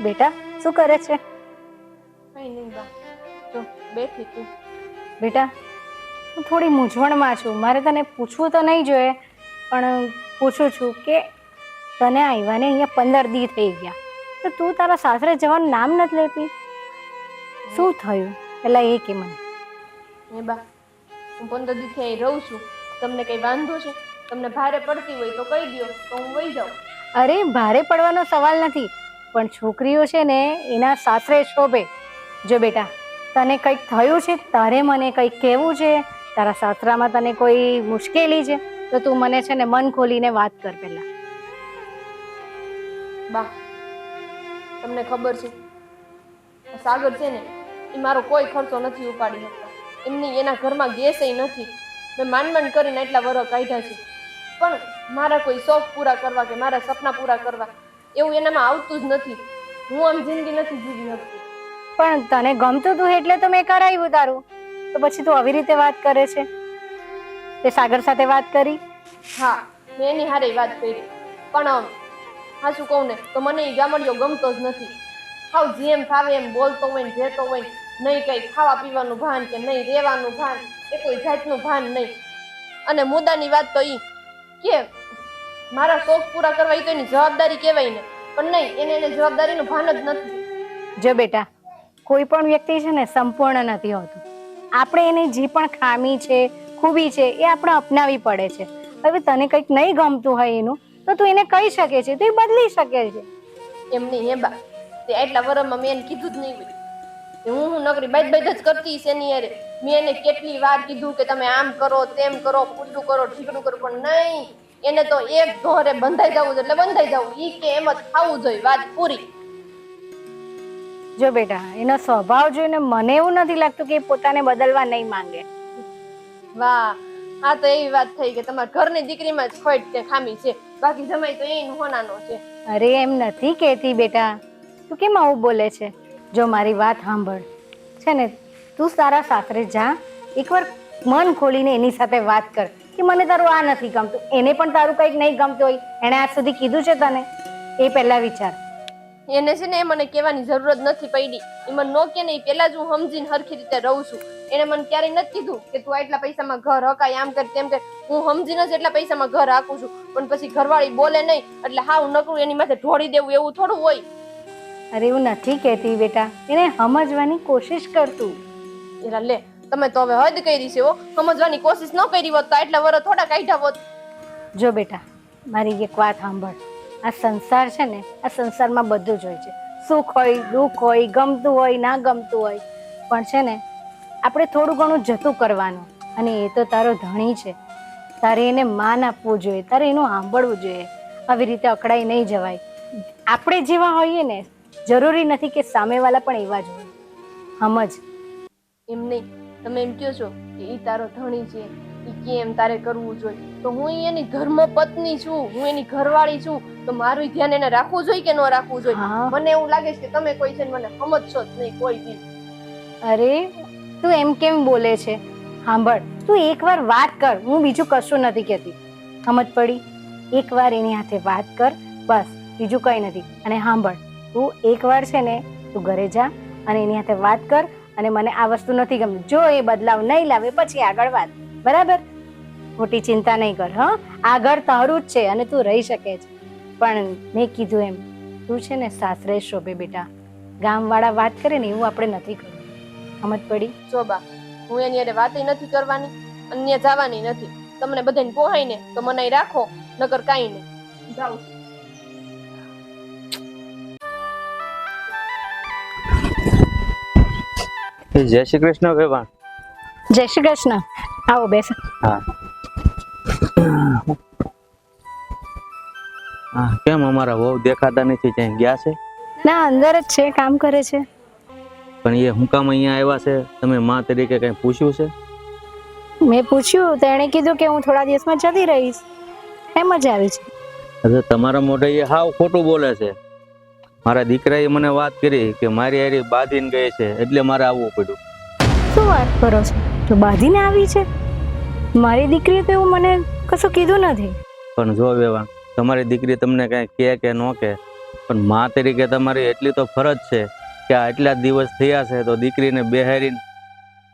બેટા શું કરે છે? કઈ નહીં બા, જો બેઠી તું. બેટા હું થોડી મૂંઝવણમાં છું. મારે તને પૂછવું તો નહીં જોઈએ, પણ પૂછું છું કે તને આવ્યાને અહીંયા 15 દી થઈ ગયા, તો તું તારા સાસરે જવાનું નામ નથી લેતી. શું થયું પેલા એ કે મને. હે બા, હું 15 દીથી અહીં રહું છું. તમને કઈ વાંધો છે? તમને ભારે પડતી હોય તો કહી દો, તો હું વહી જાઉં. અરે ભારે પડવાનો સવાલ નથી, પણ છોકરીઓ છે ને એના સાસરે શોભે. જો બેટા તને કંઈક થયું છે, તારે મને કંઈક કહેવું છે, તારા સાસરામાં તને કોઈ મુશ્કેલી છે, તો તું મને છે ને મન ખોલીને વાત કર પહેલા. બા, તમને ખબર છે આ સાગર છે ને એ મારો કોઈ ખર્ચો નથી ઉપાડી શકતા. એમની એના ઘરમાં ગેસ નથી. મેં માંડ કરીને એટલા વરસ કાઢ્યા છે, પણ મારા કોઈ શોખ પૂરા કરવા કે મારા સપના પૂરા કરવા એવું એનામાં આવતું જ નથી. હું આમ જિંદગી નથી જીવી શકતી. પણ તને ગમતું તું એટલે તો મેં કરાવ્યું તારું, તો પછી તું આવી રીતે વાત કરે છે? તે સાગર સાથે વાત કરી? હા, મેં એની હારે વાત કરી, પણ હા શું કહું ને તો મને એ ગામડિયો ગમતો જ નથી. હાવ જેમ ફાવે એમ બોલતો હોય ને રહેતો હોય, નહીં કંઈ ખાવા પીવાનું ભાન કે નહીં રહેવાનું ભાન, એ કોઈ જાતનું ભાન નહીં. અને મુદ્દાની વાત તો ઈ કે મારા શોખ પૂરા કરવા એ તો એની જવાબદારી કહેવાય ને, પણ નહીં, એને જવાબદારીનું ભાન જ નથી. જો બેટા કોઈ પણ વ્યક્તિ છે ને સંપૂર્ણ નથી હોતું. આપણે એની જે પણ ખામી છે, ખૂબી છે, એ આપણે અપનાવી પડે છે. હવે તને કંઈક નહીં ગમતું હોય એનું, તો તું એને કહી શકે છે, તો એ બદલી શકે છે. એમ નહીં હે બા, તે એટલા વર્ષમાં મેં એને કીધું જ નહીં હોય. હું નકરી બાજ જ કરતી છે એની યારે. મેં એને કેટલી વાર કીધું કે તમે આમ કરો, તેમ કરો, પૂછડું કરો, ઠીકડું કરો, પણ નહીં. એને તો એક ઘરે બંધાઈ જવું એટલે બંધાઈ જવું, ઈ કે એમ જ ખાવું જોઈએ, વાત પૂરી. જો બેટા એનો સ્વભાવ જોઈને મને એવું નથી લાગતું કે એ પોતાને બદલવા નહીં માંગે. વાહ, આ તો એવી વાત થઈ કે તમારા ઘરની દીકરીમાં જ ખોટ કે ખામી છે, બાકી જમાઈ તો એ હોનાનો છે. અરે એમ નથી કહેતી બેટા, તું કેમ આવું બોલે છે? જો મારી વાત સાંભળ, છે ને તું તારા સાસરે જા, એકવાર મન ખોલીને એની સાથે વાત કર કે મને તારું આ નથી ગમતું. એને પણ તારું કંઈક નહીં ગમતું હોય, એણે આજ સુધી કીધું છે તને? એ પહેલા વિચાર. એને છે ને એ મને કહેવાની જરૂરત નથી પડી. એ મને નો કે નહીં, પેલા જ હું સમજીને હરખી રીતે રહું છું. એને મને ક્યારેય નથી કીધું કે તું આટલા પૈસામાં ઘર હકાય, આમ કર તેમ કર. હું સમજીને જ એટલા પૈસામાં ઘર હાકું છું, પણ પછી ઘરવાળી બોલે નહીં એટલે હાવ નકરું એની માથે ઢોળી દેવું એવું થોડું હોય. અરે એવું નથી કહેતી બેટા, એને સમજવાની કોશિશ કરતું. એલા લે, તમે તો હવે હદ કરી છે. સમજવાની કોશિશ ન કરી હોત તો આટલા વર્ષ થોડા કાઢ્યા હોત. જો બેટા મારી એક વાત સાંભળ, આ સંસાર છે ને, આ સંસારમાં બધું જ હોય છે. સુખ હોય, દુઃખ હોય, ગમતું હોય, ના ગમતું હોય, પણ છે ને આપણે થોડું ઘણું જતું કરવાનું. અને એ તો તારો ધણી છે, તારે એને માન આપવું જોઈએ, તારે એનું સાંભળવું જોઈએ. આવી રીતે અકળાઈ નહીં જવાય. આપણે જેવા હોઈએ ને જરૂરી નથી કે સામેવાળા પણ એવા જ હોય. સમજ. એમ નહીં, તમે એમ કહો છો કે ઈ તારો ધણી છે, ઈ કેમ તારે કરવું જોઈએ, તો હું એની ધર્મ પત્ની છું, હું એની ઘરવાળી છું, તો મારું ધ્યાન એને રાખવું જોઈએ કે ન રાખવું જોઈએ? મને એવું લાગે છે કે તમે કોઈ છે મને સમજશો જ નહીં કોઈ દી. અરે તું એમ કેમ બોલે છે? સાંભળ, તું એકવાર વાત કર, હું બીજું કશું નથી કહેતી. સમજ પડી? એકવાર એની હાથે વાત કર, બસ, બીજું કંઈ નથી. અને સાંભળ, તું એકવાર છે ને તું ઘરે જા અને એની હાથે વાત કર, અને મને આ વસ્તુ નથી ગમતી. જો એ બદલાવ નહીં લાવે પછી આગળ વાત, બરાબર? મોટી ચિંતા નહીં કર. હા, આગળ તારું જ છે અને તું રહી શકે છે. પણ મેં કીધું એમ તું છે ને સાસરે શોભે બેટા. ગામવાળા વાત કરે ને એવું આપણે નથી કરવું. સમજ પડી? જો બા, હું એની અરે વાતે નથી કરવાની, અન્ય જવાની નથી. તમને બધાને પોહાય ને તો મને રાખો, નકર કાંઈ નહીં. જાઉં. જય શ્રી કૃષ્ણ વેવાણ. જય શ્રી કૃષ્ણ. આવો બેસ. હા હા, કેમ અમારા વહુ દેખાતા નથી? ક્યાંય ગયા છે? ના, અંદર જ છે, કામ કરે છે. પણ એ હું કામ અહીંયા આવ્યા છે? તમે માં તરીકે કઈ પૂછ્યું છે? મેં પૂછ્યું તો એણે કીધું કે હું થોડા દિવસમાં જતી રહીશ, એમ જ આવી છે. અરે તમારા મોઢે એ હાવ ખોટું બોલે છે. મારા દીકરાએ મને વાત કરી કે મારી હારી બાંધીને ગઈ છે એટલે મારે આવવું પડ્યું. શું વાત કરો છો? તો બાંધીને આવી છે? મારી દીકરીએ તો એવું મને કશું કીધું નથી. પણ જો વેવાણ, તમારી દીકરી તમને કઈ કહે કે ન કહે, પણ મા તરીકે તમારી એટલી તો ફરજ છે કે આ એટલા દિવસ થયા છે તો દીકરીને બેહારીને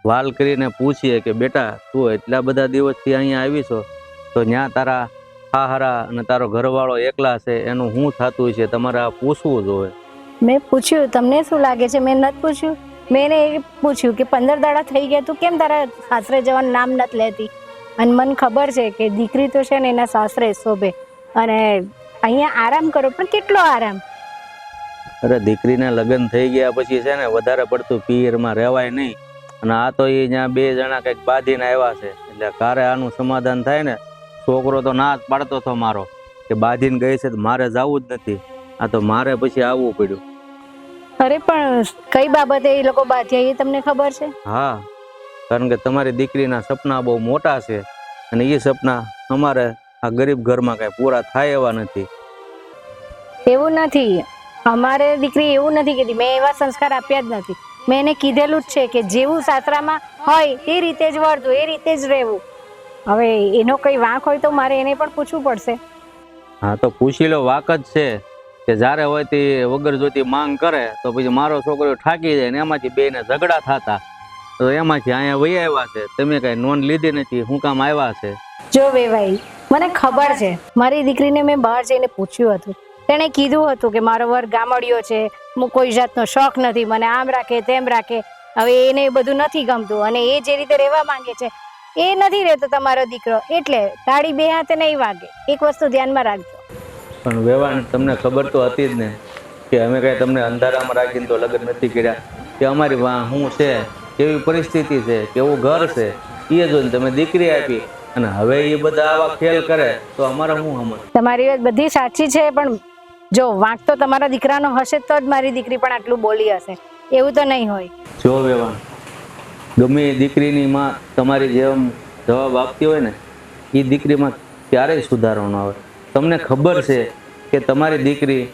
વાલ કરીને પૂછીએ કે બેટા તું એટલા બધા દિવસથી અહીંયા આવી છો તો ત્યાં તારા હાહરા અને તારો ઘરવાળો એકલા છે એનું શું થતું છે તમારે આ પૂછવું જોઈએ. મેં પૂછ્યું તમને શું લાગે છે મેં નથી પૂછ્યું? મેં એને એ પૂછ્યું કે 15 દાડા થઈ ગયા તું કેમ તારા સાસરે જવાનું નામ નથી લેતી? અને મને ખબર છે કે દીકરી તો છે ને એના સાસરે શોભે અને અહીંયા આરામ કરો, પણ કેટલો આરામ? અરે દીકરીને લગ્ન થઈ ગયા પછી છે ને વધારે પડતું પિયરમાં રહેવાય નહીં. અને આ તો એ ત્યાં 2 જણા કંઈક બાંધીને આવ્યા છે એટલે કારે આનું સમાધાન થાય ને. છોકરો તો ના જ પાડતો હતો મારો કે બાંધીને ગઈ છે તો મારે જવું જ નથી. આ તો મારે પછી આવવું પડ્યું. અરે પણ કઈ બાબતે એ લોકો બાંધ્યા એ તમને ખબર છે? હા, કારણ કે તમારી દીકરીના સપના બહુ મોટા છે અને એ સપના અમારે આ ગરીબ ઘરમાં કાંઈ પૂરા થાય એવા નથી. એવું નથી, અમારે દીકરી એવું નથી કીધી. મેં એવા સંસ્કાર આપ્યા જ નથી. મેં એને કીધેલું જ છે કે જેવું સાસરામાં હોય એ રીતે જ વર્તવું, એ રીતે જ રહેવું. હવે એનો કઈ વાંક હોય તો મારે એને પણ પૂછવું પડશે. હા તો પૂછી લો. વાક જ છે કે જ્યારે હોય તે વગર જોતી માંગ કરે તો પછી મારો છોકરો ઠાકી જાય ને એમાંથી બેને ઝઘડા થતા તો એમાંથી અહીંયા વહી આવ્યા છે. તમે કઈ નોંધ લીધી નથી, શું કામ આવ્યા છે? જો વેવાઈ, મને ખબર છે મારી દીકરીને મેં બહાર જઈને પૂછ્યું હતું. તેણે કીધું હતું કે મારો વર ગામડિયો છે, હું કોઈ જાતનો શોખ નથી, મને આમ રાખે તેમ રાખે. હવે એને એ બધું નથી ગમતું અને એ જે રીતે રહેવા માંગે છે એ નથી રહેતો તમારો દીકરો. એટલે તાળી 2 હાથે નહીં વાગે. એક વસ્તુ ધ્યાનમાં રાખજો. પણ વેવાણ તમને ખબર તો હતી જ ને કે અમે કઈ તમને અંધારામાં રાખીને તો લગ્ન નથી કર્યા. કે અમારી શું છે, કેવી પરિસ્થિતિ છે, કેવું ઘર છે એ જોઈને તમે દીકરી આપી અને હવે એ બધા આવા ખેલ કરે તો અમારે શું સમજ? તમારી વાત બધી સાચી છે, પણ જો વાંક તો તમારા દીકરાનો હશે તો જ મારી દીકરી પણ આટલું બોલી હશે. એવું તો નહીં હોય. જો વેવાણ, ગમે એ દીકરીની માં તમારી જેમ જવાબ આપતી હોય ને એ દીકરીમાં ક્યારેય સુધારો ન આવે. તમને ખબર છે કે તમારી દીકરી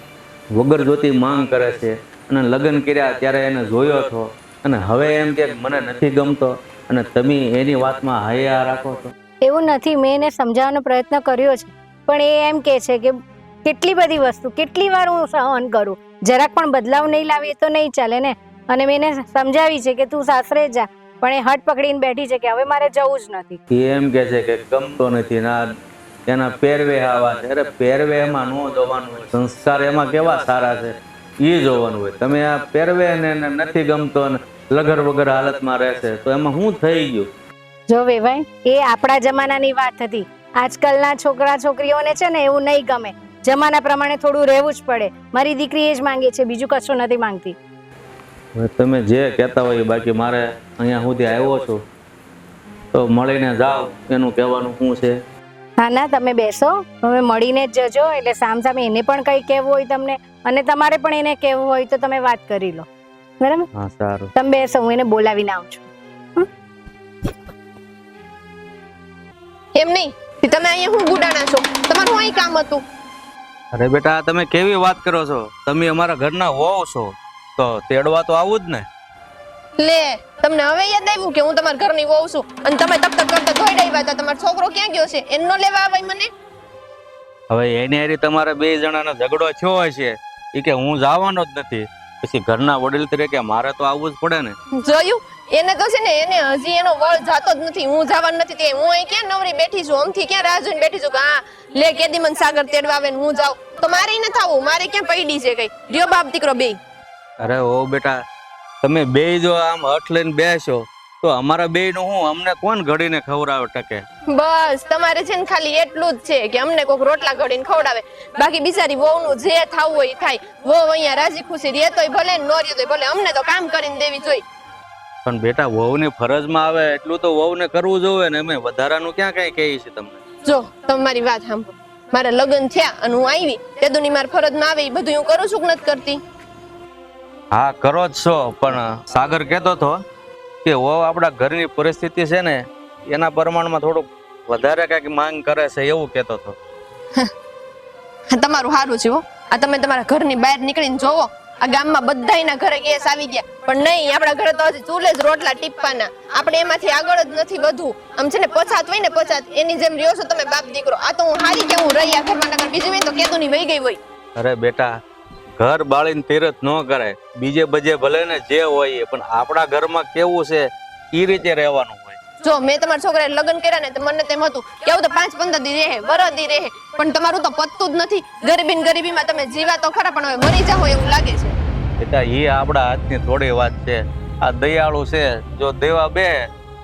વગર જોતી માંગ કરે છે અને લગ્ન કર્યા ત્યારે એને જોયો હતો અને હવે એમ કે મને નથી ગમતો અને તમે એની વાતમાં હૈયા રાખો છો. એવું નથી. મેં એને સમજાવવાનો પ્રયત્ન કર્યો છે, પણ એ એમ કહે છે કે કેટલી બધી વસ્તુ કેટલી વાર હું સહન કરું, જરાક પણ બદલાવ નહીં લાવીએ તો નહીં ચાલે ને. અને મેં એને સમજાવી છે કે તું સાસરે જા, પણ એ હટ પકડીને બેઠી છે કે હવે મારે જવું જ નથી. એ એમ કે છે કે ગમતો નથી ના એના પહેરવે આવા છે. અરે પહેરવે એમાં ન જોવાનું હોય, સંસ્કાર એમાં કેવા સારા છે એ જોવાનું હોય. તમે આ પહેરવે ને નથી ગમતો ને લગર વગર હાલતમાં રહેશે તો એમાં શું થઈ ગયું? જો વેવાય, એ આપણા જમાનાની વાત હતી. આજકાલના છોકરા છોકરીઓને છે ને એવું નહીં ગમે. જમાના પ્રમાણે થોડું રહેવું જ પડે. મારી દીકરી એ જ માંગે છે, બીજું કશું નથી માંગતી. તમે જે કહેતા હોય બાકી મારે અહીંયા સુધી આવ્યો છું તો મળીને જાઓ એનું કહેવાનું શું છે? હા ના, તમે બેસો, હવે મળીને જ જજો. એટલે સામ એને પણ કંઈ કહેવું હોય તમને અને તમારે પણ એને કહેવું હોય તો તમે વાત કરી લો. બરાબર? હા સારું. તમે બેસો, હું એને બોલાવીને આવું છું. એમ નહીં, તમે અહીંયા હું ગુડાણા છો? તમારું શું અહીં કામ હતું? અરે બેટા, તમે કેવી વાત કરો છો? તમે અમારા ઘરના હોવ છો તો તેડવા તો આવું જ ને. લે, તમને હવે યાદ આવ્યું કે હું તમારા ઘરની વહુ છું અને તમે તપ તપ કરતા ધોઈ આવ્યા હતા. તમારો છોકરો ક્યાં ગયો છે? એનો લેવા આવે મને? હવે એની હારી તમારે 2 જણાનો ઝઘડો થયો હશે એ કે હું જવાનો જ નથી, પછી ઘરના વડીલ તરીકે મારે તો આવવું જ પડે ને. જોયું? એને તો છે ને એને હજી એનો વળ જાતો જ નથી. હું જવાનું નથી તે હું અહીં ક્યાં નવરી બેઠી છું, આમથી ક્યાં રાહ જોઈને બેઠી છું કે હા લે કેદી મને સાગર તેડવા આવે ને હું જાઉં. તો મારે ન થાવું, મારે ક્યાં પડી છે કઈ? રહ્યો બાપ દીકરો બે. અરે ઓ બેટા, તમે 2 જો આમ હઠ લઈને બેસો તો અમારા 2 નું હું અમને કોણ ઘડીને ખવડાવે ટકે? બસ તમારે છે ને ખાલી એટલું જ છે કે અમને કોઈક રોટલા ઘડીને ખવડાવે, બાકી બિચારી વહુનું જે થાવું હોય એ થાય. વહુ અહીંયા રાજી ખુશી રહે તોય ભલે ન રહે તોય ભલે, અમને તો કામ કરીને દેવી જોઈએ. પણ બેટા, વહુની ફરજમાં આવે એટલું તો વહુને કરવું જોઈએ ને. અમે વધારાનું ક્યાં કઈ કહીએ છીએ તમને? જો તમે મારી વાત સાંભળો, મારા લગ્ન થયા અને હું આવી તે દુની મારી ફરજમાં આવે એ બધું હું કરું છું કે નથી કરતી? હા કરો જ છો, પણ સાગર કહેતો હતો કે વહુ આપણા ઘરની પરિસ્થિતિ છે ને એના પ્રમાણમાં થોડુંક વધારે કઈક માંગ કરે છે એવું કહેતો હતો. તમારું સારું છે હો. આ તમે તમારા ઘરની બહાર નીકળીને જોવો, આ ગામમાં બધાયના ઘરે ગેસ આવી ગયા, પણ નહીં, આપણા ઘરે તો હજી ચૂલે જ રોટલા ટીપવાના. આપણે એમાંથી આગળ જ નથી વધવું. આમ છે ને પછાત હોય ને પછાત, એની જેમ રહ્યો છો તમે બાપ દીકરો. આ તો હું હારી કે હું રહી આ ઘરમાં, નગર બીજું હોય તો કેદુની વહી ગઈ હોય. અરે બેટા, ઘર બાળીને તીરથ ન કરાય. બીજે બજે ભલે ને જે હોય એ, પણ આપણા ઘરમાં કેવું છે એ રીતે રહેવાનું હોય. જો મેં તમારા છોકરાએ લગ્ન કર્યા ને તો મને તેમ હતું કે આવું તો 5-15 દી રહે, વરદી રહે, પણ તમારું તો પતતું જ નથી. ગરીબી ને ગરીબીમાં તમે જીવા તો ખરા, પણ હવે મરી જાઓ એવું લાગે છે. બેટા એ આપણા હાથની થોડી વાત છે. આ દયાળુ છે, જો દેવા બે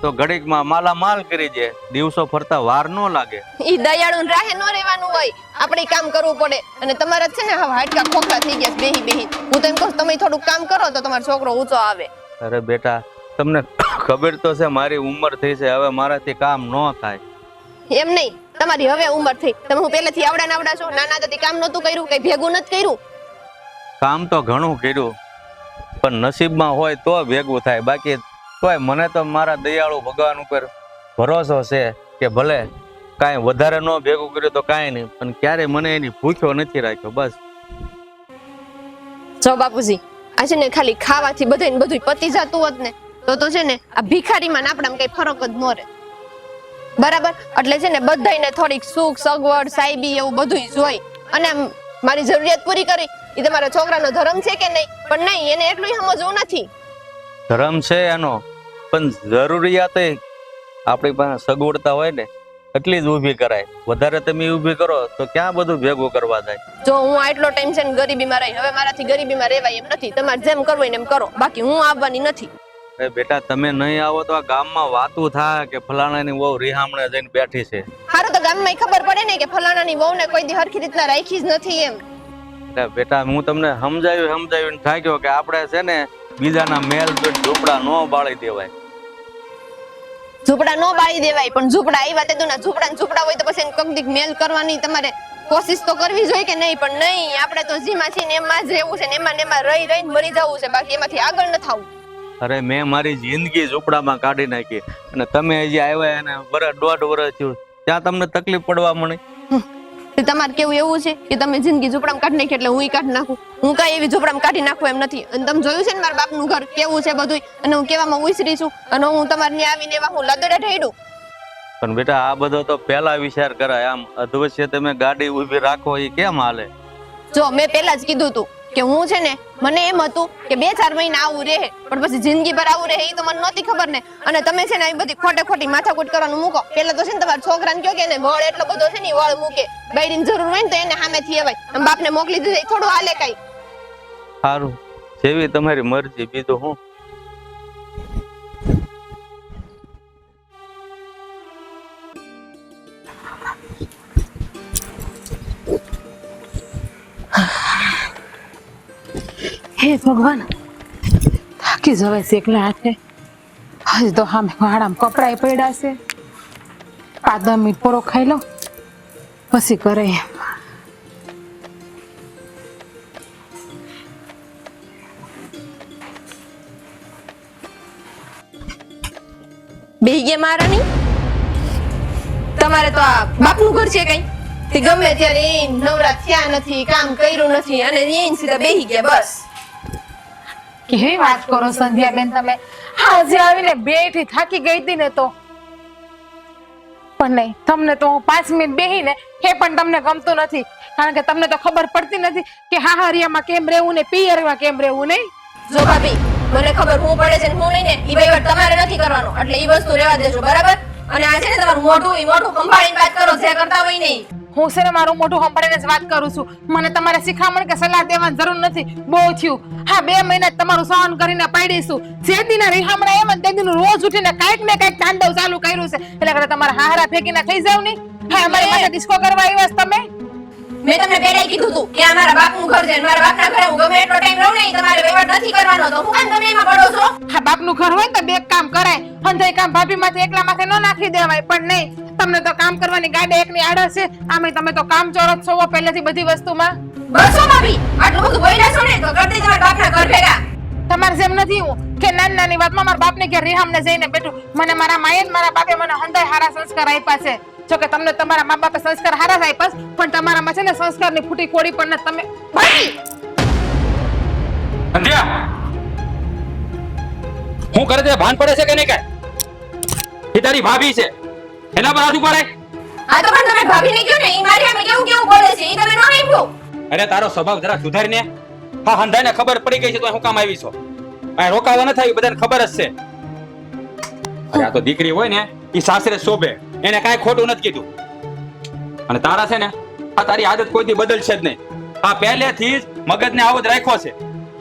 તો ઘડીકમાં માલા માલ કરી દે, દિવસો ફરતા વાર ન લાગે. ઈ દયાળુ રાહે ન રહેવાનું હોય, આપણે કામ કરવું પડે. અને તમારા છે ને હવે હાડકા ખોખલા થઈ ગયા બેહી બેહી. હું તો એમ કહું તમે થોડું કામ કરો તો તમારો છોકરો ઊંચો આવે. અરે બેટા તમને ખબર તો છે મારી ઉંમર થઈ છે, હવે મારાથી કામ ન થાય. એમ નહીં, તમારી હવે ઉંમર થઈ. તમે હું પહેલેથી આવડા છો, નાના હતી કામ નહોતું કર્યું, કઈ ભેગું નથી કર્યું. કામ તો ઘણું કર્યું, પણ નસીબમાં હોય તો ભેગું થાય. બાકી તોય મને તો મારા દયાળુ ભગવાન ઉપર ભરોસો છે કે ભલે કાંઈ વધારે ન ભેગું કર્યું તો કાંઈ નહીં, પણ ક્યારે મને એની ભૂખ્યો નથી રાખ્યો. બસ જો બાપુજી, આ છે ને ખાલી ખાવાથી બધાને બધું પતી જતું હોત ને તો છે ને આ ભિખારીમાં ને આપણામાં કઈ ફરક જ ન રહે. બરાબર? એટલે છે ને બધાને થોડીક સુખ સગવડ સાહેબી એવું બધું જોઈ અને આમ મારી જરૂરિયાત પૂરી કરી. એ તમારા છોકરાનો ધર્મ છે કે નહીં? પણ નહીં, એને એટલું સમજવું નથી. ધર્મ છે એનો, પણ જરૂરિયાત આપણી પાસે સગવડતા હોય ને એટલી જ ઊભી કરાય. વધારે તમે ઊભી કરો તો ક્યાં બધું ભેગું કરવા થાય. જો હું આટલો ટાઈમ છે ને ગરીબીમાં રહી, હવે મારાથી ગરીબીમાં રહેવાય એમ નથી. તમારે જેમ કરવું હોય ને એમ કરો, બાકી હું આવવાની નથી. અરે બેટા તમે નહીં આવો તો આ ગામમાં વાતું થાય કે ફલાણાની વહુ રિહામણે જઈને બેઠી છે. હારું તો ગામમાં ખબર પડે ને કે ફલાણાની વહુને કોઈ દી હરખી રીતના રાખી જ નથી એમ. બેટા હું તમને સમજાવીને થાક્યો કે આપણે છે ને બીજાના મેલ ઝૂંપડા ન બાળી દેવાય. ઝૂંપડા નો બાળી દેવાય, પણ ઝૂંપડા આવ્યા તે દુના ઝૂંપડા હોય તો પછી એને કકદીક મેલ કરવાની તમારે કોશિશ તો કરવી જોઈએ કે નહીં? પણ નહીં, આપણે તો જીમાં છીએ ને એમાં જ રહેવું છે ને એમાં રહીને મરી જવું છે, બાકી એમાંથી આગળ ન થવું. અરે મેં મારી જિંદગી ઝૂંપડામાં કાઢી નાખી અને તમે હજી આવ્યા અને વર્ષ 1.5 વર્ષ થયું ત્યાં તમને તકલીફ પડવા મળી. તમારે કેવું એવું છે કે તમે જિંદગી ઝૂંપડામાં કાઢી નાખી એટલે હું કાઢી નાખું? હું કઈ એવી ઝૂંપડામાં કાઢી નાખું એમ નથી. અને તમે જોયું છે ને મારા બાપનું ઘર કેવું છે બધું, અને હું કેવામાં ઉછરી છું, અને હું તમારે ત્યાં આવીને એવા હું લદડે ઢેડું. પણ બેટા આ બધો તો પહેલા વિચાર કરાય, આમ અધવશ્ય તમે ગાડી ઊભી રાખો એ કેમ હાલે? જો મેં પહેલા જ કીધું હતું કે હું છે ને મને એમ હતું કે 2-4 મહિના આવું રહે, પણ પછી જિંદગી ભર આવું રહે એ તો મને નહોતી ખબર ને. અને તમે છે ને આવી બધી ખોટી માથાકૂટ કરવાનું મૂકો. પેલા તો છે ને તમારા છોકરાને કહો કે એને વળ એટલો બધો છે ને વળ મૂકે, બૈરીની જરૂર હોય ને તો એને સામેથી અવાય. આમ બાપને મોકલી દીધે થોડું હાલે કઈ. સારું, જેવી તમારી મરજી, બીજું હું. હે ભગવાન, થાકી જવાય છે એકલા હાથે. હજી તો સામે વાળામાં કપડાય પડ્યા છે. 5-10 મિનિટ પૂરો ખાઈ લો પછી કરે એમ. બેહી ગયા મહારાણી, તમારે તો આ બાપનું ઘર છે કઈ? તે ગમે ત્યારે એ નવરા થયા નથી, કામ કર્યું નથી અને એ સીધા બેહી ગયા બસ. કેવી વાત કરો સંધ્યાબેન તમે? આજે આવીને બેઠી થાકી ગઈ હતી ને તો. પણ નહીં, તમને તો 5 મિનિટ બેહીને એ પણ તમને ગમતું નથી, કારણ કે તમને તો ખબર પડતી નથી કે હાહરિયામાં કેમ રહેવું ને પિયરમાં કેમ રહેવું. નહીં જો ભાભી, મને ખબર હું પડે છે ને હું નહીં ને ઈ વહીવટ તમારે નથી કરવાનો, એટલે ઈ વસ્તુ રહેવા દેજો, બરાબર? અને આ છે ને તમારું મોઢું સંભાળીને વાત કરો, જે કરતા હોય નહીં. હું છે ને મારું મોઢું સંભાળીને જ વાત કરું છું. મને તમારે શિખામણ કે સલાહ દેવાની જરૂર નથી. બહુ થયું. હા, 2 મહિના તમારું સહન કરીને પાડીશું. જે દીના રિહામણા એમ તે દીનું રોજ ઉઠીને કાંઈક ને કાંઈક તાંડવ ચાલુ કર્યું છે, એટલે કે તમારા હારા ફેંકીને થઈ જાવ નહીં. હા, અમારી માટે ડિસ્કો કરવા આવ્યા છો તમે? મેં તમને પહેલા કીધું હતું કે આ મારા બાપનું ઘર છે, મારા બાપના ઘરે હું ગમે એટલો ટાઈમ રહું ને તમારે વહીવટ નથી કરવાનો, તો હું કામ તમે એમાં પડો છો? હા, બાપનું ઘર હોય ને તો 2 કામ કરાય, અંધાઈ કામ ભાભી માંથી એકલા માથે ન નાખી દેવાય. પણ નહીં, તમને તો કામ કરવાની ગાડી એકની આડસ છે. આમે તમે તો કામ ચોરસ છો પહેલેથી બધી વસ્તુમાં. બસ હો ભાભી, આટલું બધું બોલ્યા છો ને તો કરતી તમારા બાપના ઘર ભેગા. તમારે જેમ નથી હું કે નાની વાતમાં મારા બાપને કે રિહામને જઈને બેઠું. મને મારા માએ મારા બાપે મને હંધાઈ હારા સંસ્કાર આપ્યા છે. જો કે તમને તમારા મા બાપે સંસ્કાર હારા જ આપ્યા, પણ તમારામાં છે ને સંસ્કારની ફૂટી કોડી પણ તમે ભાઈ. અંધ્યા, હું કરે છે? ભાન પડે છે કે નહીં? કાય એ તારી ભાભી છે, એના પર હાથ ઉપાડે. આ તો પણ તમે ભાભીને કહો ને, ઈ મારી સામે કેવું બોલે છે ઈ તમે ન આપ્યો. અરે તારો સ્વભાવ જરા સુધારીને. હા હંધાઈને ખબર પડી ગઈ છે તો હું કામ આવી છો આ રોકાવા ન થાય બધાને ખબર જ છે અરે આ તો દીકરી હોય ને એ સાસરે શોભે એને કાંઈ ખોટું નથી કીધું અને તારા છે ને આ તારી આદત કોઈથી બદલશે જ નહીં આ પહેલેથી જ મગજને આવો જ રાખ્યો છે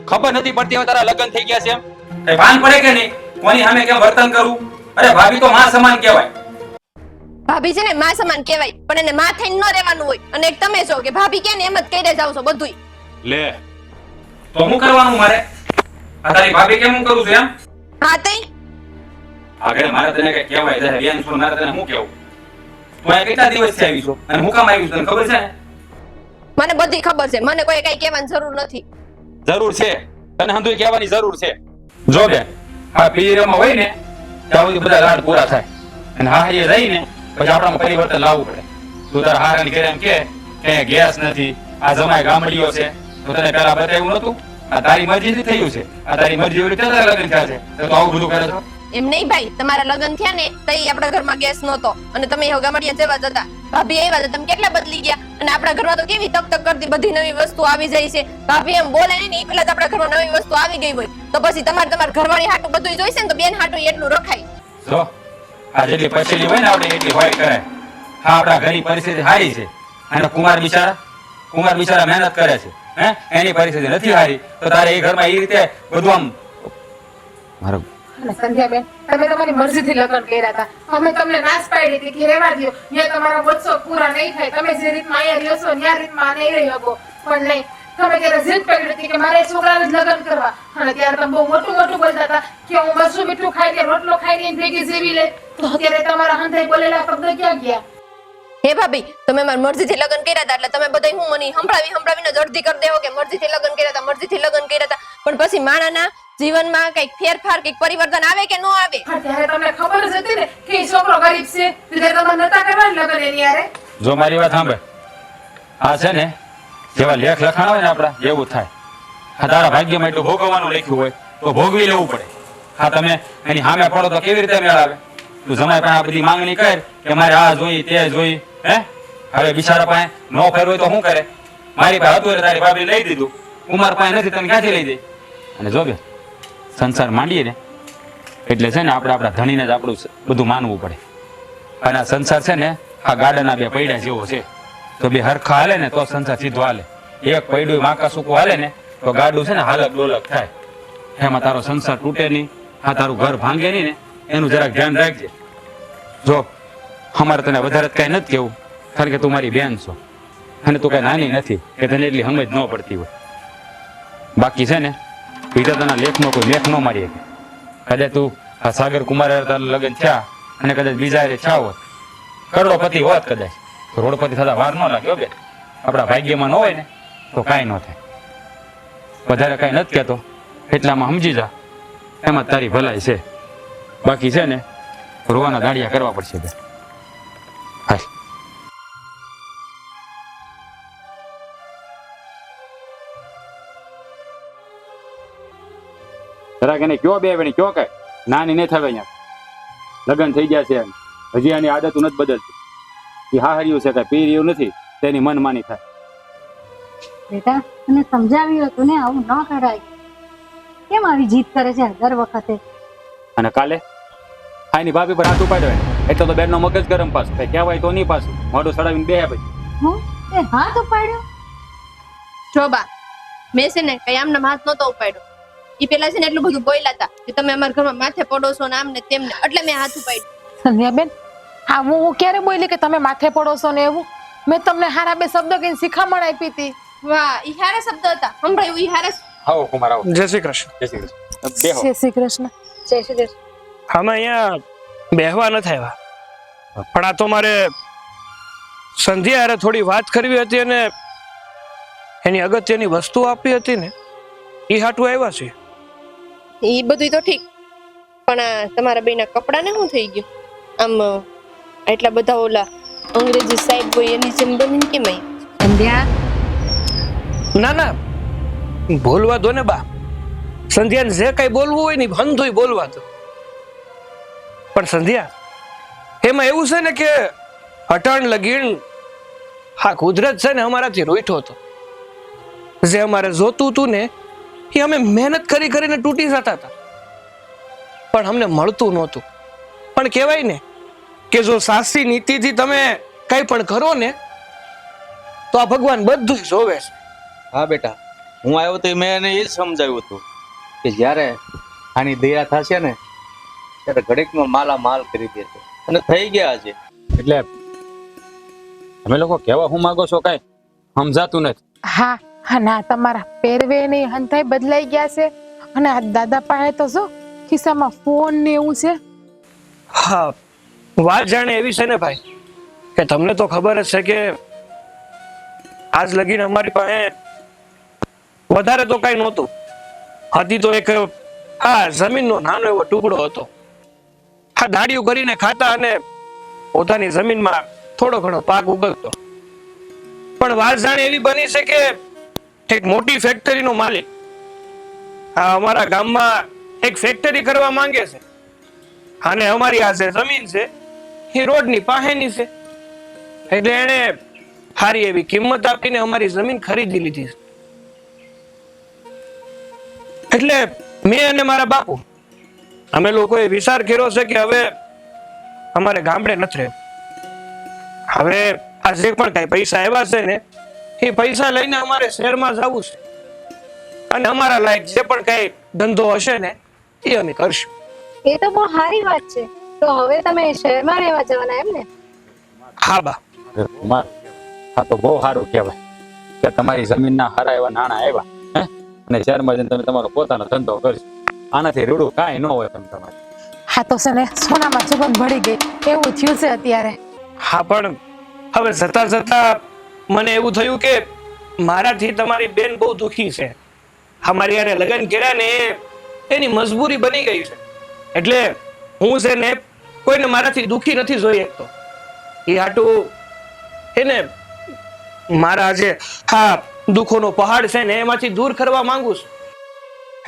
ખબર નથી પડતી હવે તારા લગ્ન થઈ ગયા છે એમ કઈ ભાન પડે કે નહીં કોની સામે કેમ વર્તન કરવું અરે ભાભી તો માં સમાન કહેવાય ભાભી છે ને માં સમાન કહેવાય પણ એને માં થઈને ન રહેવાનું હોય અને એક તમે છો કે ભાભી કે ને એમ જ કહી જાવ છો બધુંય લે તો હું કરવાનું મારે આ તારી ભાભી કેમ હું કરું છું એમ હા તઈ આગળ મારે તને કઈ કહેવાય છે બેન છો મારે તને હું કેવું તું આ કેટલા દિવસથી આવી છો અને હું કામ આવી છું તને ખબર છે ને મને બધી ખબર છે મને કોઈ કઈ કહેવાની જરૂર નથી જરૂર છે તને હંધુય કહેવાની જરૂર છે જો બેન આ પીરમાં હોય ને ત્યાં સુધી બધા લાડ પૂરા થાય અને હા એ રહી ને પછી આપણામાં પરિવર્તન લાવવું પડે તું તારા હારાની ઘરે એમ કે ગેસ નથી આ જમાય ગામડીઓ છે તો તને પેલા બતાવ્યું નતું આ તારી મરજીથી થયું છે આ તારી મરજી એવી રીતે લગ્ન થયા છે તો આવું બધું કરે છો એમ નહીં ભાઈ તમારા લગ્ન થયા ને તઈ આપણા ઘરમાં ગેસ નહોતો અને તમે હવે ગામડિયા જેવા જ હતા ભાભી આવ્યા હતા તમે કેટલા બદલી ગયા અને આપણા ઘરમાં તો કેવી તક તક કરતી બધી નવી વસ્તુ આવી જાય છે ભાભી એમ બોલે ને એ પેલા જ આપણા ઘરમાં નવી વસ્તુ આવી ગઈ હોય તો પછી તમારા ઘરવાળી હાટું બધું જોઈશે ને તો બેન હાટું એટલું રખાય જો આ જેટલી પછેલી હોય ને આપણે એટલી હોય કરાય હા આપણા ઘરની પરિસ્થિતિ સારી છે અને કુમાર બિચારા મહેનત કરે છે હે એની પરિસ્થિતિ નથી સારી તો તારે એ ઘરમાં એ રીતે બધું આમ મારો અને સંધ્યાબેન તમે તમારી મરજીથી લગ્ન કર્યા હતા અમે તમને નાશ પાડી હતી કે રહેવા દો ત્યાં તમારા વર્ષો પૂરા નહીં થાય તમે જે રીતમાં અહીંયા રહ્યો છો ત્યાં રીતમાં નહીં રહી શકો પણ નહીં તમે ત્યારે જીદ પકડી હતી કે મારે છોકરાને જ લગ્ન કરવા અને ત્યારે તમે બહુ મોટું બોલતા હતા કે હું મરચું મીઠું ખાઈ કે રોટલો ખાઈને ભેગી જેવી લે તો અત્યારે તમારા હંધાઈ બોલેલા શબ્દ ક્યાં ગયા હે ભાભી તમે મારી મરજીથી લગ્ન કર્યા હતા એટલે તમે બધા હું મને સંભળાવીને અડધી કરી દેવો કે મરજીથી લગ્ન કર્યા હતા પણ પછી માણાના જીવનમાં કઈક ફેરફાર કઈક પરિવર્તન આવે કે ન આવે ત્યારે તમને ખબર જ હતી ને કે એ છોકરો ગરીબ છે ત્યારે તમે નતા કરવા લગ્ન એની યારે જો મારી વાત સાંભળ આ છે ને જેવા લેખ લખાણ હોય ને આપડા એવું થાય હા તારા ભાગ્યમાં એટલું ભોગવવાનું લખ્યું હોય તો ભોગવી લેવું પડે હા તમે એની સામે પડો તો કેવી રીતે મેળ આવે તું જમાય પણ આ બધી માંગણી કર કે મારે આ જોઈ તે જોઈ હે હવે બિચારા પાસે નો ફેરવું તો શું કરે મારી પાસે હતું એટલે તારી ભાભી લઈ દીધું ઉંમર પાસે નથી તને ક્યાંથી લઈ દે અને જો બે સંસાર માંડીએ ને એટલે છે ને આપણે આપણા ધણીને જ આપણું બધું માનવું પડે અને આ સંસાર છે ને આ ગાડાના બે પૈડા જેવો છે તો બે હરખા હાલે ને તો સંસાર સીધો હાલે એક પૈડું માકા સૂકું હાલે ને તો ગાડું છે ને હાલક ડોલક થાય એમાં તારો સંસાર તૂટે નહીં આ તારું ઘર ભાંગે નહીં ને એનું જરાક ધ્યાન રાખજે જો અમારે તને વધારે કઈ નથી કેવું કારણ કે તું મારી બેન છો અને તું કઈ નાની નથી કે તને એટલી સમજ ન પડતી હોય બાકી છે ને વિધાતાના લેખનો કોઈ લેખ ન મારી શકે કદાચ તું આ સાગર કુમાર તારા લગ્ન થયા અને કદાચ બીજા થયા હોત કરોડપતિ હોત કદાચ રોડપતિ થતા વાર ન લાગ્યો બે આપણા ભાગ્યમાં ન હોય ને તો કાંઈ ન થાય વધારે કાંઈ નથી કહેતો એટલામાં સમજી જા એમાં તારી ભલાઈ છે બાકી છે ને રોવાના દાડિયા કરવા પડશે બે હાલ જરાક એને કયો બે વેણી કયો કઈ નાની નહીં થવે અહીંયા લગ્ન થઈ ગયા છે હજી આની આદત નથી બદલતી એ હા હર્યું છે કઈ પી રહ્યું નથી તેની મન માની થાય બેટા તને સમજાવ્યું હતું ને આવું ન કરાય કેમ આવી જીદ કરે છે દર વખતે અને કાલે આની ભાભી પર હાથ ઉપાડ્યો એટલે તો બેનનો મગજ ગરમ પાછું કઈ કહેવાય તો નહીં પાછું મોઢું સડાવીને બેહે પછી હું એ હાથ ઉપાડ્યો જો બા મેં છે ને કઈ આમને હાથ નતો ઉપાડ્યો ઈ પેલા છે ને એટલું બધું બોલ્યા હતા કે તમે અમારા ઘરમાં માથે પડો છો ને આમ ને તેમ ને એટલે મેં હાથ ઉપાડ્યું સંધ્યાબેન હા હું ક્યારે બોલી કે તમે માથે પડો છો ને એવું મેં તમને હારા બે શબ્દ કહીને શિખામણ આપી હતી વાહ ઈ હારા શબ્દ હતા સંભળાયું ઈ હારા આવો કુમાર આવો જય શ્રી કૃષ્ણ જય શ્રી કૃષ્ણ બેહો જય શ્રી કૃષ્ણ જય શ્રી કૃષ્ણ અમે અહીંયા બેહવા નથી આવ્યા પણ આ તો મારે સંધ્યા હારે થોડી વાત કરવી હતી અને એની અગત્યની વસ્તુ આપી હતી ને એ હાટું આવ્યા છે ઈ બધું તો ઠીક પણ આ તમારા બેના કપડાને શું થઈ ગયું આમ એટલા બધા ઓલા અંગ્રેજી સાહેબ હોય એની જેમ બનીને કેમ આવી સંધ્યા ના ના બોલવા દો ને બા સંધ્યાને જે કઈ બોલવું હોય ને હંધુય બોલવા દો પણ સંધ્યા એમાં એવું છે ને કે અટાણ લગીન હા કુદરત છે ને અમારાથી રોઈઠો હતો જે અમારે જોતું હતું ને એ અમે મહેનત કરી કરીને તૂટી જતા હતા, પણ અમને મળતું નહોતું. પણ કહેવાય ને કે જો સાચી નીતિથી તમે કંઈ પણ કરો ને તો આ ભગવાન બધું જોવે છે. હા બેટા, હું આવ્યો તો મેં એને એ જ સમજાવ્યું હતું કે જ્યારે આની દયા થશે ને ત્યારે ઘડીકમાં માલા માલ કરી દેશે, અને થઈ ગયા છે. એટલે તમે લોકો કેવા હું માંગો છો કઈ સમજાતું નથી. હા હા, ના તમારા પહેરવે ને હંધાઈ બદલાઈ ગયા છે, અને આ દાદા પાસે તો જો ખિસ્સામાં ફોન ને એવું છે. હા, વાત જાણે એવી છે ને ભાઈ કે તમને તો ખબર જ છે કે આજ લગીને અમારી પાસે વધારે તો કઈ નહોતું. હતી તો એક જમીનનો નાનો એવો ટુકડો હતો. દાડિયું કરીને ખાતા અને પોતાની જમીનમાં થોડો ઘણો પાક ઉગવતો. પણ વાત જાણે એવી બની છે કે એક મોટી ફેક્ટરીનો માલિક અમારા ગામમાં એક ફેક્ટરી કરવા માંગે છે, અને અમારી આ જે જમીન છે એ રોડની પાસેની છે. એટલે એને સારી એવી કિંમત આપીને અમારી જમીન ખરીદી લીધી છે. એટલે મેં અને મારા બાપુ અમે લોકોએ વિચાર કર્યો છે કે હવે અમારે ગામડે નથી રહેવું. હવે આ જે પણ કઈ પૈસા આવ્યા છે ને એ પૈસા લઈને અમારે શહેરમાં જવું છે, અને અમારા લાયક જે પણ કઈ ધંધો હશે ને એ અમે કરશું. એ તો બહુ સારી વાત છે. તો હવે તમે શહેરમાં રહેવા જવાના એમ ને? હા બા. અરે કુમાર, આ તો બહુ સારું કહેવાય કે તમારી જમીનના સારા એવા નાણાં આવ્યા, હે, અને શહેરમાં જઈને તમે તમારો પોતાનો ધંધો કરશો. આનાથી રૂડું કાંઈ ન હોય તમે તમારે. હા તો છે ને સોનામાં ચુગન ભળી ગઈ એવું થયું છે અત્યારે. હા, પણ હવે જતા જતા મને એવું થયું કે મારાથી તમારી બેન બહુ દુખી છે. અમારી યારે લગ્ન કર્યા ને એની મજબૂરી બની ગઈ છે. એટલે હું છે ને કોઈને મારાથી દુખી નથી જોઈ શકતો. એ હાટું એને મારા જે દુઃખોનો પહાડ છે ને એમાંથી દૂર કરવા માંગુ છું.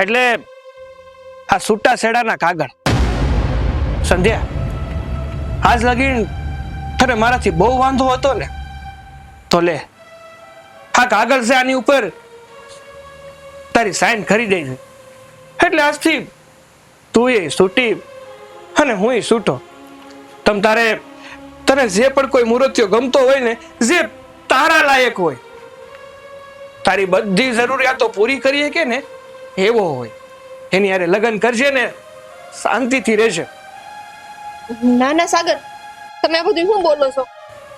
એટલે આ છૂટા છેડાના કાગળ સંધ્યા, આજ લગીન તને મારાથી બહુ વાંધો હતો ને, તો લે આ કાગળ છે, આની ઉપર તારી સાઈન કરી દે છે. એટલે આજથી તું એ છૂટી અને હું છૂટો. તને જે પણ કોઈ મૂર્તિઓ ગમતો હોય ને, જે તારા લાયક હોય, તારી બધી જરૂરિયાતો પૂરી કરીએ કે ને એવો હોય, એની યારે લગ્ન કરજે ને શાંતિથી રહેશે. ના ના સાગર, તમે આ બધું શું બોલો છો?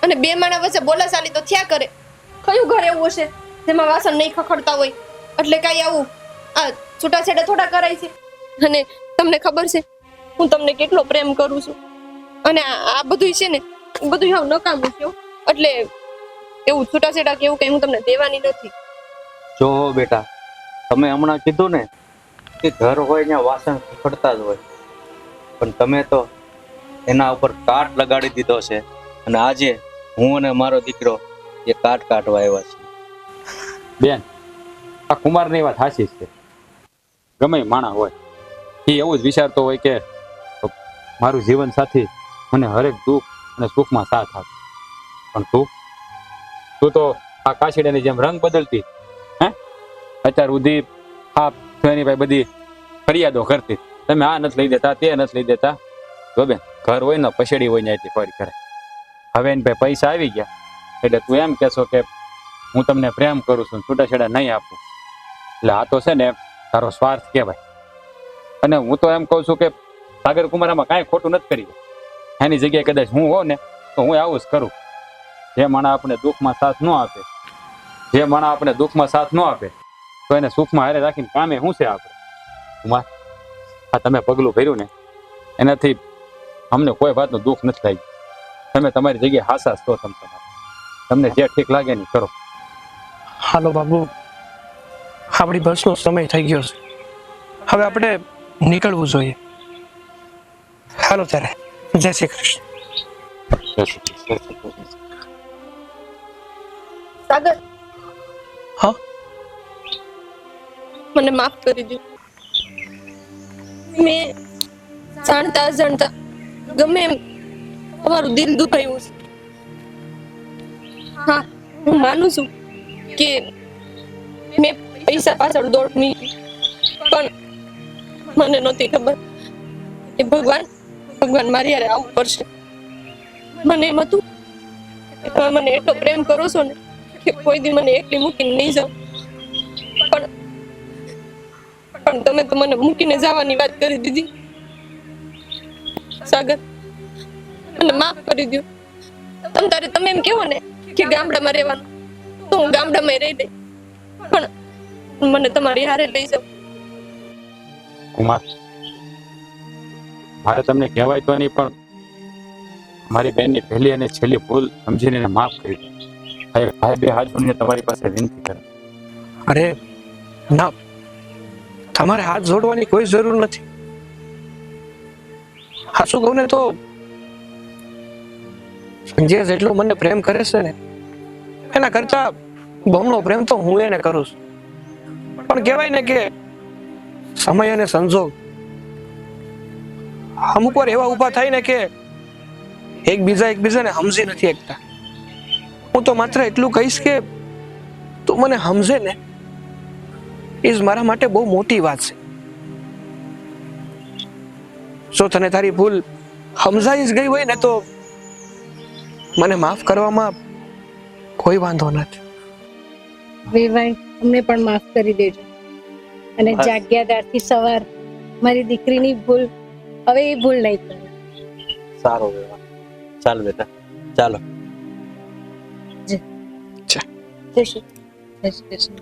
અને બે માણા વચ્ચે બોલાચાલી તો થયા કરે. કયું ઘર એવું હશે જેમાં વાસણ નહીં ખખડતા હોય? એટલે કાંઈ આવું આ છૂટાછેડા થોડા કરાય છે? અને તમને ખબર છે હું તમને કેટલો પ્રેમ કરું છું, અને આ બધું છે ને બધું હાવ નકામું છે. એટલે એવું છૂટાછેડા કે એવું કઈ હું તમને દેવાની નથી. જો બેટા, તમે હમણાં કીધું ને કે ઘર હોય ત્યાં વાસણ ખખડતા જ હોય, પણ તમે તો એના ઉપર કાટ લગાડી દીધો છે, અને આજે હું અને મારો દીકરો એ કાટ કાટવા આવ્યા છે. બેન, આ કુમારની વાત સાચી છે. ગમે માણા હોય એ એવું જ વિચારતો હોય કે મારું જીવન સાથી મને હરેક દુઃખ અને સુખમાં સાથ આપે. પણ તું તો આ કાશીડાની જેમ રંગ બદલતી, હે, અત્યાર સુધી આ એની ભાઈ બધી ફરિયાદો કરતી, તમે આ નથી લઈ દેતા, તે નથી લઈ દેતા. જો બેન, ઘર હોય ને પછેડી હોય ને એટલી ફરી કરે. હવે એને ભાઈ પૈસા આવી ગયા એટલે તું એમ કહેશો કે હું તમને પ્રેમ કરું છું, છૂટાછેડા નહીં આપું. એટલે આ તો છે ને તારો સ્વાર્થ કહેવાય. અને હું તો એમ કહું છું કે સાગર કુમારમાં કાંઈ ખોટું નથી કર્યું. એની જગ્યાએ કદાચ હું હોઉં ને તો હું આવું જ કરું. જે માણસ આપણે દુઃખમાં સાથ ન આપે, જે માણસ આપણે દુઃખમાં સાથ ન આપે તો એને સુખમાં હારે રાખીને કામે શું છે આપણે? કુમાર, આ તમે પગલું ભર્યું ને એનાથી અમને કોઈ વાતનું દુઃખ નથી લાગ્યું. તમે તમારી જગ્યાએ હાસા છો, તમને જે ઠીક લાગે ને કરો. હાલો બાબુ, આપણી બસનો સમય થઈ ગયો છે, હવે આપણે નીકળવું જોઈએ. હાલો ત્યારે, જય શ્રી કૃષ્ણ. સાગર, હા, મને માફ કરી દો. મેં જાણતા અજાણતા ગમે એમ તમારું દિલ દુખાયું છે. હા, હું માનું છું કે મેં પૈસા પાછળ દોડ મૂકી, પણ મને નહોતી ખબર કે ભગવાન મારી હારે આવું કરશે. મને એમ હતું કે તમે મને એટલો પ્રેમ કરો છો ને કે કોઈ દી મને એકલી મૂકીને નહીં જાઓ, પણ તમે તો મને મૂકીને જવાની વાત કરી દીધી. સાગર, મને માફ કરી દો. તમે એમ કહો ને કે ગામડામાં રહેવાનું, તો હું ગામડામાં રહી લઈ, પણ મને તમારી હારે લઈ જાઓ. કુમાર, મારે તમને કહેવાય તો નહીં, પણ મારી બેનની પહેલી અને છેલ્લી ભૂલ સમજીને એને માફ કરી દો. ભાઈ બે હાથ જોડીને તમારી પાસે વિનંતી કરે. અરે ના, તમારે હાથ જોડવાની કોઈ જરૂર નથી. હાચું કહું ને તો સંજય જેટલો મને પ્રેમ કરે છે ને એના કરતા બમણો પ્રેમ તો હું એને કરું છું. પણ કહેવાય ને કે સમય અને સંજોગ અમુક વાર એવા ઊભા થાય ને કે એકબીજાને સમજી નથી શકતા. હું તો માત્ર એટલું કહીશ કે તું મને સમજે ને એ જ મારા માટે બહુ મોટી વાત છે. જો તને તારી ભૂલ સમજાઈ જ ગઈ હોય ને તો મને માફ કરવામાં કોઈ વાંધો નથી. વેવાઈ, અમને પણ માફ કરી દેજો. અને જાગ્યા ત્યારથી સવાર મારી દીકરીની ભૂલ હવે એ ભૂલ નહીં કરે. સારો વેવા. ચાલ બેટા, ચાલો. જય શ્રી કૃષ્ણ.